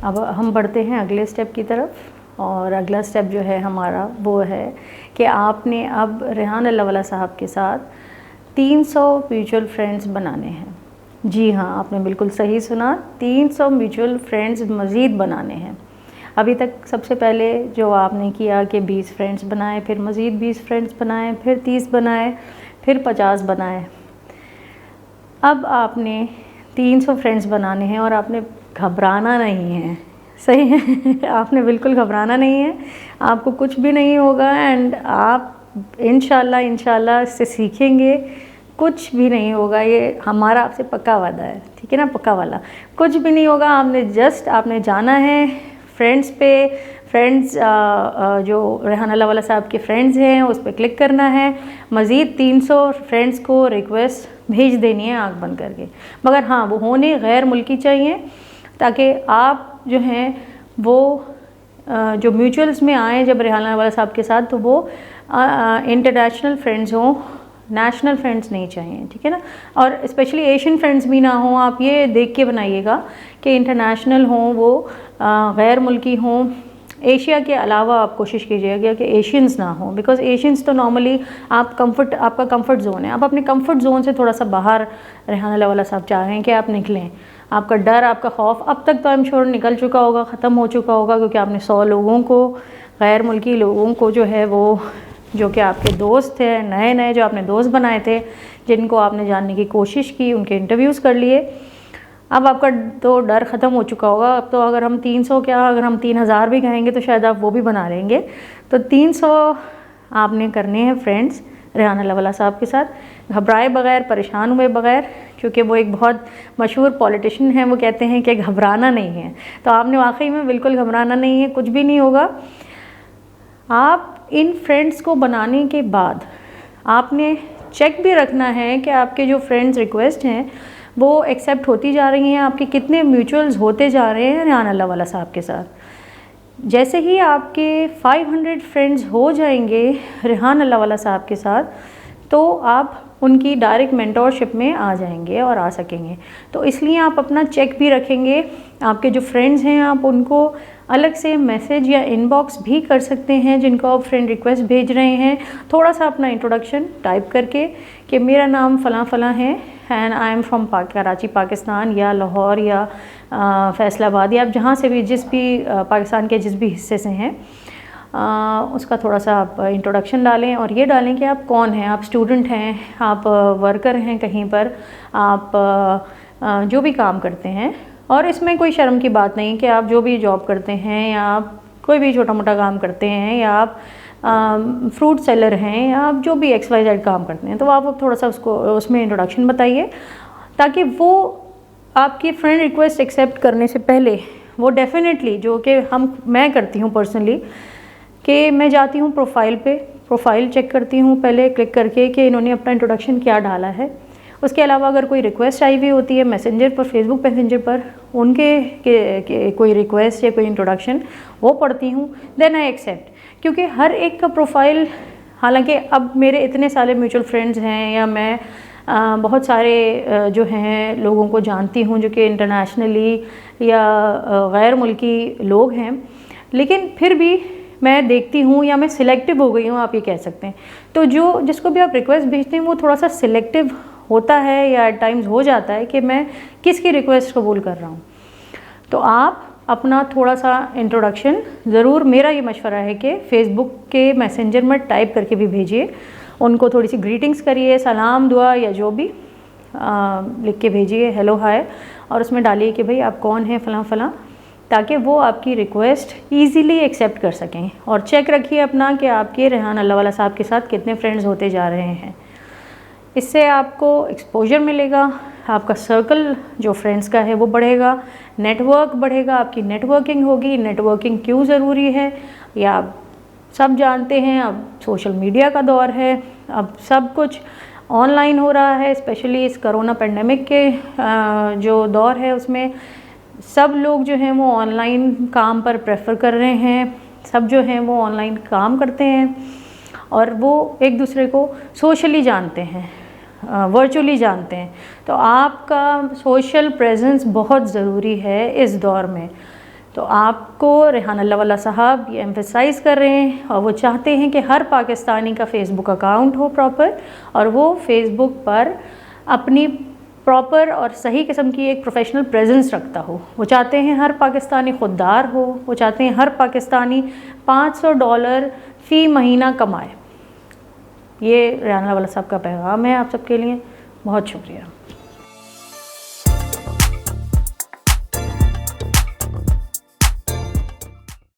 अब हम बढ़ते हैं अगले स्टेप की तरफ, और अगला स्टेप जो है हमारा वो है कि आपने अब रेहान अल्लाहवाला साहब के साथ 300 म्यूचुअल फ्रेंड्स बनाने हैं। जी हाँ, आपने बिल्कुल सही सुना, 300 म्यूचुअल फ्रेंड्स मज़ीद बनाने हैं। अभी तक सबसे पहले जो आपने किया कि 20 फ्रेंड्स बनाए, फिर मज़ीद 20 फ्रेंड्स बनाए, फिर 30 बनाए, फिर 50 बनाए। अब आपने 300 फ्रेंड्स बनाने हैं और आपने घबराना नहीं है। सही है आपने बिल्कुल घबराना नहीं है, आपको कुछ भी नहीं होगा एंड आप इंशाल्लाह इससे सीखेंगे, कुछ भी नहीं होगा। ये हमारा आपसे पक्का वादा है, ठीक है ना, पक्का वाला। कुछ भी नहीं होगा। आपने जाना है फ्रेंड्स पे, फ्रेंड्स जो रेहान अल्लाहवाला साहब के फ्रेंड्स हैं उस पर क्लिक करना है। मज़ीद 300 फ्रेंड्स को रिक्वेस्ट भेज देनी है आँख बंद करके, मगर हाँ वो होने गैर मुल्की चाहिए, ताकि आप जो हैं वो जो म्यूचुअल्स में आए जब रेहान अल्लाहवाला साहब के साथ, तो वो इंटरनेशनल फ्रेंड्स हों, नेशनल फ्रेंड्स नहीं चाहिए, ठीक है ना। और स्पेशली एशियन फ्रेंड्स भी ना हों। आप ये देख के बनाइएगा कि इंटरनेशनल हों, वो गैर मुल्की हों। एशिया के अलावा आप कोशिश कीजिएगा कि एशियंस ना हों, बिकॉज एशियंस तो नॉर्मली आपका कंफर्ट जोन है। आप अपने कंफर्ट जोन से थोड़ा सा बाहर रेहान अल्लाहवाला साहब चाह रहे हैं कि आप निकलें। आपका डर, आपका खौफ अब तक तो आई एम श्योर निकल चुका होगा, ख़त्म हो चुका होगा, क्योंकि आपने 100 लोगों को, गैर मुल्की लोगों को जो है वो, जो कि आपके दोस्त थे, नए जो आपने दोस्त बनाए थे, जिनको आपने जानने की कोशिश की, उनके इंटरव्यूज़ कर लिए। अब आपका तो डर ख़त्म हो चुका होगा। अब तो अगर हम 300 क्या, अगर हम 3000 भी कहेंगे तो शायद आप वो भी बना लेंगे। तो 300 आपने करने हैं फ्रेंड्स रेहान अल्लाहवाला साहब के साथ, घबराए बगैर, परेशान हुए बगैर, क्योंकि वो एक बहुत मशहूर पॉलिटिशियन हैं, वो कहते हैं कि घबराना नहीं है। तो आपने वाकई में बिल्कुल घबराना नहीं है, कुछ भी नहीं होगा। आप इन फ्रेंड्स को बनाने के बाद आपने चेक भी रखना है कि आपके जो फ्रेंड्स रिक्वेस्ट हैं वो एक्सेप्ट होती जा रही हैं, आपके कितने म्यूचुअल्स होते जा रहे हैं रेहान अल्लाहवाला साहब के साथ। जैसे ही आपके 500 फ्रेंड्स हो जाएंगे रेहान अल्लाहवाला साहब के साथ, तो आप उनकी डायरेक्ट मेंटोरशिप में आ जाएंगे और आ सकेंगे। तो इसलिए आप अपना चेक भी रखेंगे। आपके जो फ्रेंड्स हैं आप उनको अलग से मैसेज या इनबॉक्स भी कर सकते हैं, जिनको आप फ्रेंड रिक्वेस्ट भेज रहे हैं, थोड़ा सा अपना इंट्रोडक्शन टाइप करके कि मेरा नाम फ़लाँ फ़लाँ है and I am from Karachi Pakistan, या लाहौर, या फैसलाबाद, या आप जहाँ से भी, जिस भी पाकिस्तान के जिस भी हिस्से से हैं, उसका थोड़ा सा आप इंट्रोडक्शन डालें और ये डालें कि आप कौन हैं, आप स्टूडेंट हैं, आप वर्कर हैं कहीं पर, आप जो भी काम करते हैं। और इसमें कोई शर्म की बात नहीं कि आप जो भी जॉब करते हैं, या आप कोई भी छोटा मोटा काम करते हैं, या आप फ्रूट सेलर हैं, या आप जो भी XYZ काम करते हैं, तो आप थोड़ा सा उसमें इंट्रोडक्शन बताइए, ताकि वो आपकी फ्रेंड रिक्वेस्ट एक्सेप्ट करने से पहले वो डेफिनेटली, जो कि मैं करती हूँ पर्सनली, कि मैं जाती हूँ प्रोफाइल पे, प्रोफाइल चेक करती हूँ पहले क्लिक करके कि इन्होंने अपना इंट्रोडक्शन क्या डाला है। उसके अलावा अगर कोई रिक्वेस्ट आई हुई होती है मैसेंजर पर, फेसबुक मैसेंजर पर, उनके कोई रिक्वेस्ट या कोई इंट्रोडक्शन वो पढ़ती हूँ, देन आई एक्सेप्ट। क्योंकि हर एक का प्रोफाइल, हालांकि अब मेरे इतने सारे म्यूचुअल फ्रेंड्स हैं, या मैं बहुत सारे जो हैं लोगों को जानती हूँ जो कि इंटरनेशनली या गैर मुल्की लोग हैं, लेकिन फिर भी मैं देखती हूँ, या मैं सिलेक्टिव हो गई हूँ, आप ये कह सकते हैं। तो जिसको भी आप रिक्वेस्ट भेजते हैं वो थोड़ा सा सिलेक्टिव होता है, या एट टाइम्स हो जाता है कि मैं किसकी रिक्वेस्ट कबूल कर रहा हूँ। तो आप अपना थोड़ा सा इंट्रोडक्शन ज़रूर, मेरा ये मशवरा है कि फ़ेसबुक के मैसेंजर में टाइप करके भी भेजिए, उनको थोड़ी सी ग्रीटिंग्स करिए, सलाम दुआ या जो भी लिख के भेजिए, हेलो हाय, और उसमें डालिए कि भाई आप कौन हैं, फ़लाँ फ़लाँ, ताकि वो आपकी रिक्वेस्ट ईज़िली एक्सेप्ट कर सकें। और चेक रखिए अपना कि आपके रेहान अल्लाहवाला साहब के साथ कितने फ्रेंड्स होते जा रहे हैं। इससे आपको एक्सपोजर मिलेगा, आपका सर्कल जो फ्रेंड्स का है वो बढ़ेगा, नेटवर्क बढ़ेगा, आपकी नेटवर्किंग होगी। नेटवर्किंग क्यों ज़रूरी है, या आप सब जानते हैं, अब सोशल मीडिया का दौर है, अब सब कुछ ऑनलाइन हो रहा है। स्पेशली इस कोरोना पेंडेमिक के जो दौर है उसमें सब लोग जो हैं वो ऑनलाइन काम पर प्रेफर कर रहे हैं, सब जो हैं वो ऑनलाइन काम करते हैं, और वो एक दूसरे को सोशली जानते हैं, वर्चुअली जानते हैं। तो आपका सोशल प्रेजेंस बहुत ज़रूरी है इस दौर में। तो आपको रेहान अल्लाहवाला साहब ये एम्फेसाइज़ कर रहे हैं और वो चाहते हैं कि हर पाकिस्तानी का फ़ेसबुक अकाउंट हो प्रॉपर, और वो फ़ेसबुक पर अपनी प्रॉपर और सही किस्म की एक प्रोफेशनल प्रेजेंस रखता हो। वो चाहते हैं हर पाकिस्तानी खुददार हो, वो चाहते हैं हर पाकिस्तानी $500 फ़ी महीना कमाए। ये रेहान अल्लाहवाला साहब का पैगाम है आप सबके लिए। बहुत शुक्रिया।